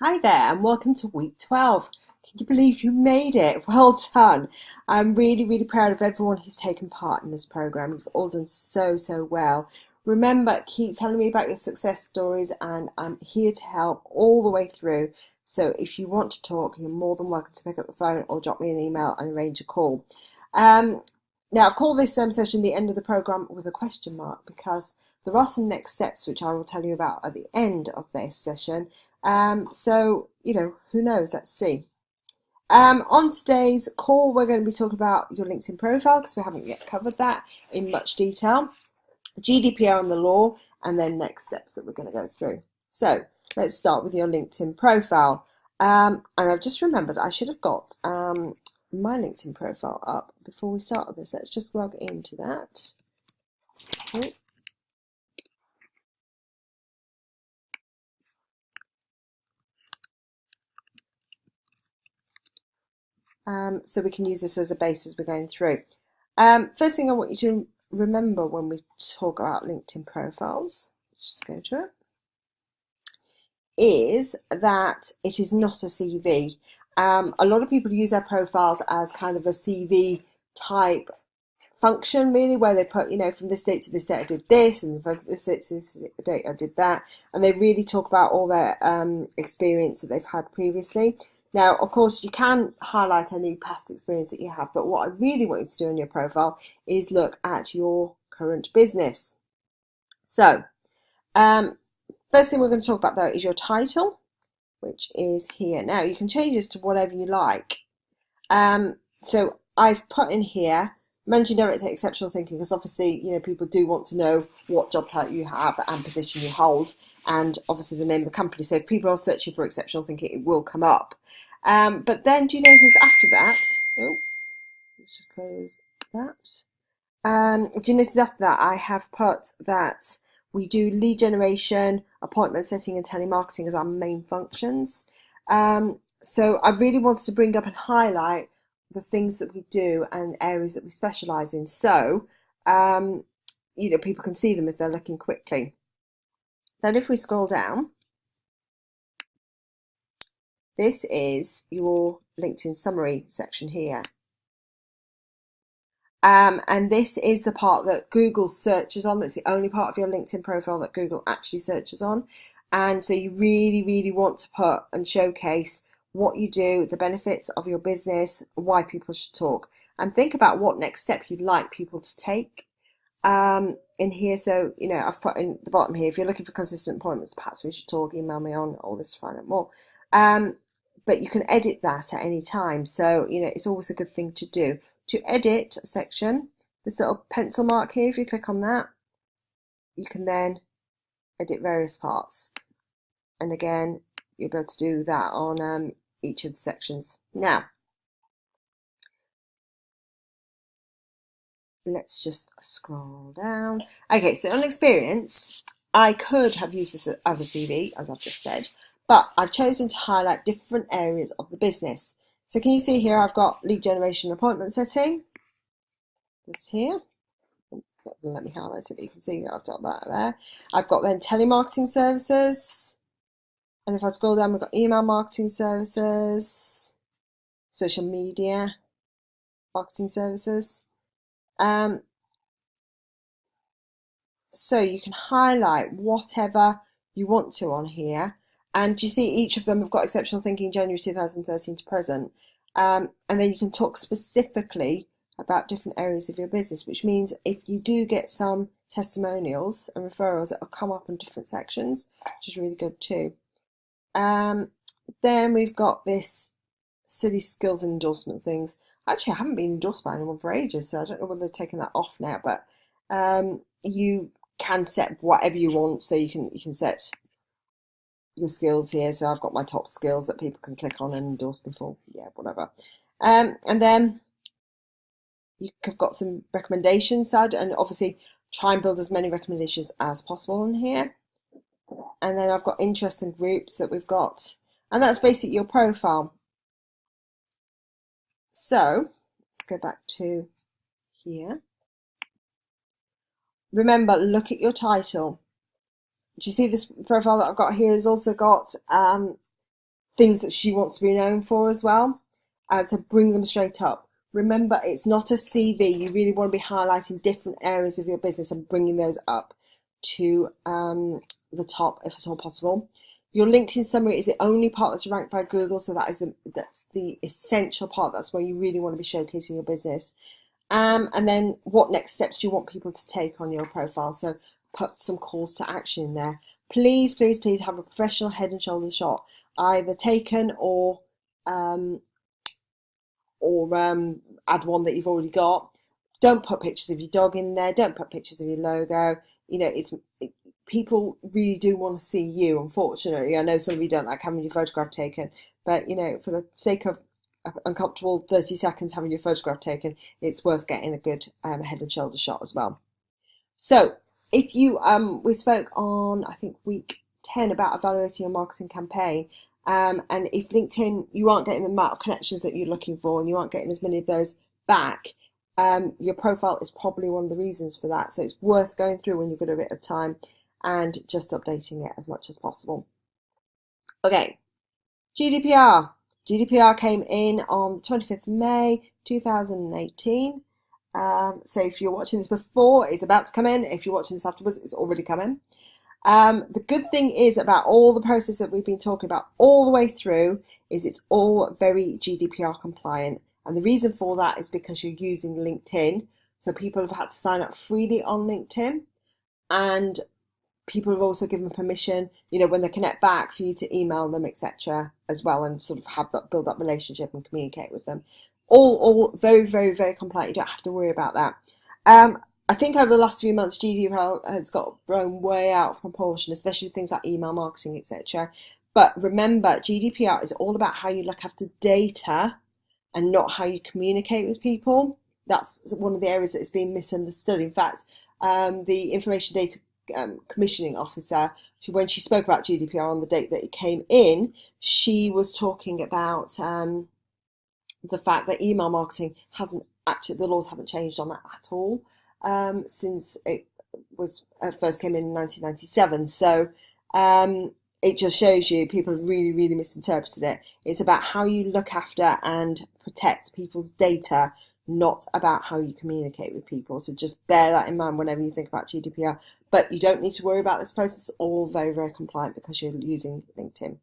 Hi there, and welcome to week 12. Can you believe you made it? Well done. I'm really, really proud of everyone who's taken part in this program. You've all done so well. Remember, keep telling me about your success stories, and I'm here to help all the way through. So if you want to talk, you're more than welcome to pick up the phone or drop me an email and arrange a call. Um, Now, I've called this session the end of the program with a question mark because there are some next steps which I will tell you about at the end of this session. Who knows? Let's see. On today's call, we're going to be talking about your LinkedIn profile because we haven't yet covered that in much detail, GDPR and the law, and then next steps that we're going to go through. So let's start with your LinkedIn profile. And I've just remembered I should have got my LinkedIn profile up before we start with this. Let's just log into that. Okay. So we can use this as a base as we're going through. First thing I want you to remember when we talk about LinkedIn profiles, let's just go to it, is that it is not a CV. A lot of people use their profiles as kind of a CV type function, really, where they put, from this date to this date I did this, and from this date to this date I did that, and they really talk about all their experience that they've had previously. Now, of course, you can highlight any past experience that you have, but what I really want you to do on your profile is look at your current business. So, first thing we're going to talk about though is your title, which is here. Now, you can change this to whatever you like. So I've put in here Managing Director Exceptional Thinking because obviously, people do want to know what job title you have and position you hold, and obviously the name of the company. So if people are searching for Exceptional Thinking, it will come up. But then do you notice after that, let's just close that. Do you notice after that I have put that we do lead generation, appointment setting and telemarketing as our main functions. So I really wanted to bring up and highlight the things that we do and areas that we specialise in. So, people can see them if they're looking quickly. Then if we scroll down, this is your LinkedIn summary section here. And this is the part that Google searches on. That's the only part of your LinkedIn profile that Google actually searches on. And so you really, really want to put and showcase what you do, the benefits of your business, why people should talk, and think about what next step you'd like people to take in here. So, I've put in the bottom here, if you're looking for consistent appointments, perhaps we should talk, email me on all this to find out more. But you can edit that at any time. So, it's always a good thing to do. To edit section, this little pencil mark here, if you click on that, you can then edit various parts. And again, you'll be able to do that on each of the sections. Now, let's just scroll down. Okay, so on experience, I could have used this as a CV, as I've just said, but I've chosen to highlight different areas of the business. So can you see here, I've got lead generation appointment setting, this here. It's not going to let me highlight it, but you can see that I've got that there. I've got then telemarketing services. And if I scroll down, we've got email marketing services, social media marketing services. So you can highlight whatever you want to on here. And you see each of them have got exceptional thinking January 2013 to present. And then you can talk specifically about different areas of your business, which means if you do get some testimonials and referrals, it'll come up in different sections, which is really good too. Then we've got this silly skills and endorsement things. Actually, I haven't been endorsed by anyone for ages, so I don't know whether they've taken that off now, but you can set whatever you want, so you can set your skills here. So I've got my top skills that people can click on and endorse me for, whatever. And then you've got some recommendations side, and obviously try and build as many recommendations as possible in here. And then I've got interests and groups that we've got, and that's basically your profile. So let's go back to here. Remember, look at your title. Do you see this profile that I've got here has also got things that she wants to be known for as well. So bring them straight up. Remember, it's not a CV. You really want to be highlighting different areas of your business and bringing those up to the top if at all possible. Your LinkedIn summary is the only part that's ranked by Google, so that's the essential part. That's where you really want to be showcasing your business. And then what next steps do you want people to take on your profile? So put some calls to action in there. Please, please, please have a professional head and shoulders shot, either taken or add one that you've already got. Don't put pictures of your dog in there. Don't put pictures of your logo. You know, people really do want to see you. Unfortunately, I know some of you don't like having your photograph taken, but you know, for the sake of uncomfortable 30 seconds having your photograph taken, it's worth getting a good head and shoulder shot as well. So if you we spoke on, I think, week 10 about evaluating your marketing campaign, and if LinkedIn, you aren't getting the amount of connections that you're looking for and you aren't getting as many of those back, your profile is probably one of the reasons for that. So it's worth going through when you've got a bit of time and just updating it as much as possible. Okay, GDPR. GDPR came in on the 25th of May 2018. So if you're watching this before, it's about to come in. If you're watching this afterwards, it's already come in. The good thing is about all the process that we've been talking about all the way through is it's all very GDPR compliant. And the reason for that is because you're using LinkedIn. So people have had to sign up freely on LinkedIn, and people have also given permission, you know, when they connect back, for you to email them, etc. as well, and sort of have that, build that relationship and communicate with them. All very, very, very compliant. You don't have to worry about that. I think over the last few months, GDPR has got blown way out of proportion, especially with things like email marketing, etc. But remember, GDPR is all about how you look after data and not how you communicate with people. That's one of the areas that is being misunderstood. In fact, the Information Data Commissioning Officer, when she spoke about GDPR on the date that it came in, she was talking about the fact that email marketing hasn't actually, the laws haven't changed on that at all since it was first came in 1997. So it just shows you people have really, really misinterpreted it. It's about how you look after and protect people's data, not about how you communicate with people. So just bear that in mind whenever you think about GDPR. But you don't need to worry about this process. It's all very, very compliant because you're using LinkedIn.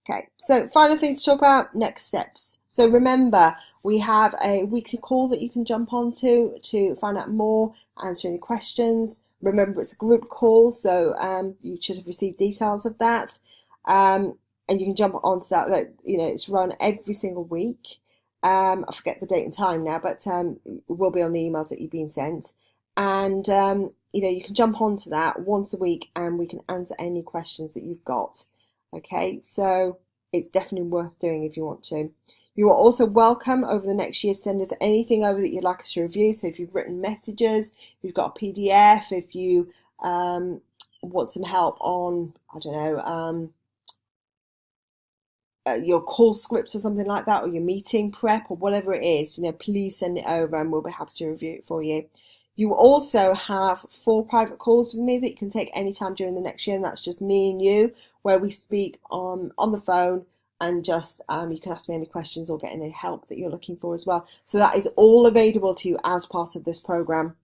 Okay, so final thing to talk about, next steps. So remember, we have a weekly call that you can jump onto to find out more, answer any questions. Remember, it's a group call, so you should have received details of that. And you can jump onto that, you know, it's run every single week. I forget the date and time now, but it will be on the emails that you've been sent. And, you know, you can jump onto that once a week and we can answer any questions that you've got. Okay, so it's definitely worth doing if you want to. You are also welcome over the next year to send us anything over that you'd like us to review. So if you've written messages, if you've got a PDF, if you want some help on, I don't know, your call scripts or something like that, or your meeting prep or whatever it is, you know, please send it over and we'll be happy to review it for you. You also have 4 private calls with me that you can take anytime during the next year, and that's just me and you, where we speak on the phone, and just you can ask me any questions or get any help that you're looking for as well. So that is all available to you as part of this program.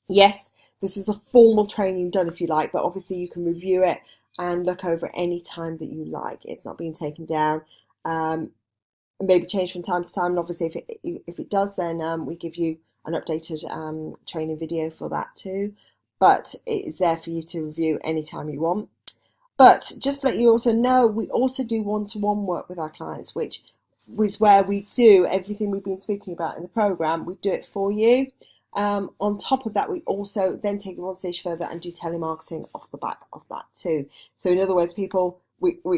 Yes, this is the formal training done if you like, but obviously you can review it and look over any time that you like. It's not being taken down. Maybe change from time to time, and obviously if it does, then we give you an updated training video for that too, but it is there for you to review anytime you want. But just to let you also know, we also do one-to-one work with our clients, which is where we do everything we've been speaking about in the program. We do it for you. On top of that, we also then take it one stage further and do telemarketing off the back of that too. So in other words, we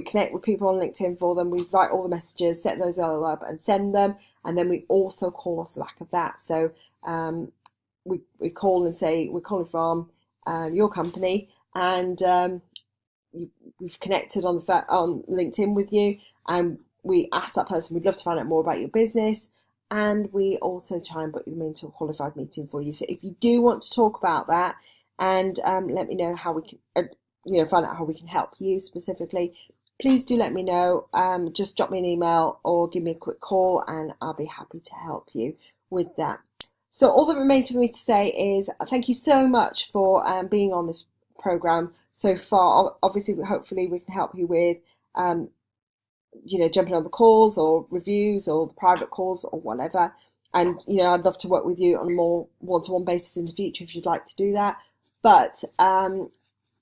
connect with people on LinkedIn for them, we write all the messages, set those all up and send them, and then we also call off the back of that. So we call and say, we're calling from your company, and we've connected on LinkedIn with you, and we ask that person, we'd love to find out more about your business, and we also try and put them into a qualified meeting for you. So if you do want to talk about that, and let me know how we can, find out how we can help you specifically, please do let me know. Just drop me an email or give me a quick call and I'll be happy to help you with that. So all that remains for me to say is thank you so much for being on this program so far. Obviously, hopefully we can help you with jumping on the calls or reviews or the private calls or whatever. And I'd love to work with you on a more one-to-one basis in the future if you'd like to do that. But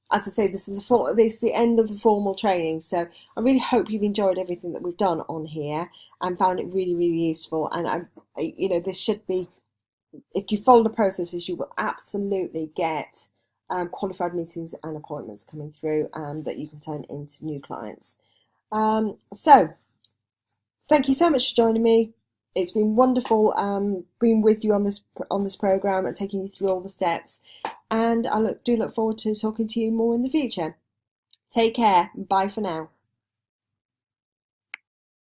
as I say, this is the end of the formal training. So I really hope you've enjoyed everything that we've done on here and found it really, really useful. And this should be, if you follow the processes, you will absolutely get qualified meetings and appointments coming through that you can turn into new clients. So thank you so much for joining me. It's been wonderful being with you on this program and taking you through all the steps. And I do look forward to talking to you more in the future. Take care. Bye for now.